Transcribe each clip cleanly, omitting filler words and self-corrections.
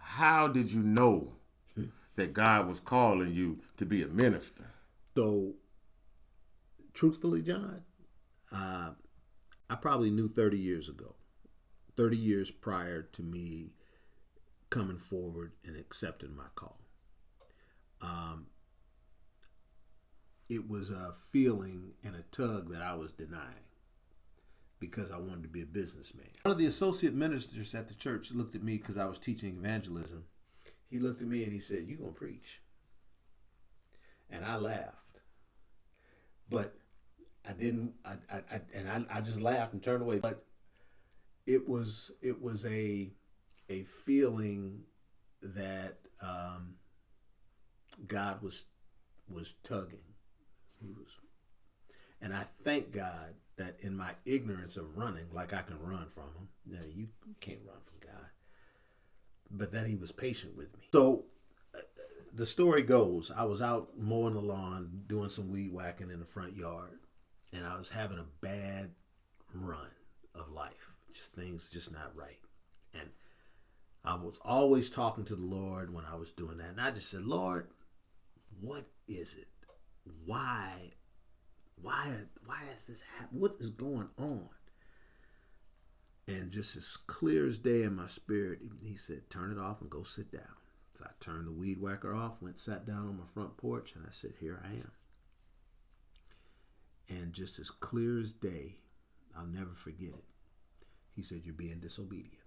How did you know that God was calling you to be a minister? So, truthfully, John, uh, I probably knew 30 years ago, 30 years prior to me coming forward and accepting my call. Um, it was a feeling and a tug that I was denying because I wanted to be a businessman. One of the associate ministers at the church looked at me because I was teaching evangelism. He looked at me and he said, "You gonna preach?" And I laughed, but I didn't. I just laughed and turned away. But it was a feeling that God was tugging. He was, and I thank God that in my ignorance of running, like I can run from him. No, you can't run from God. But that he was patient with me. So the story goes, I was out mowing the lawn, doing some weed whacking in the front yard, and I was having a bad run of life. Just things just not right. And I was always talking to the Lord when I was doing that. And I just said, "Lord, what is it? Why is this happening? What is going on?" And just as clear as day in my spirit, he said, "Turn it off and go sit down." So I turned the weed whacker off, went sat down on my front porch, and I said, "Here I am." And just as clear as day, I'll never forget it. He said, "You're being disobedient."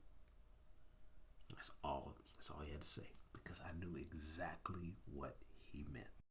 That's all he had to say, because I knew exactly what he meant.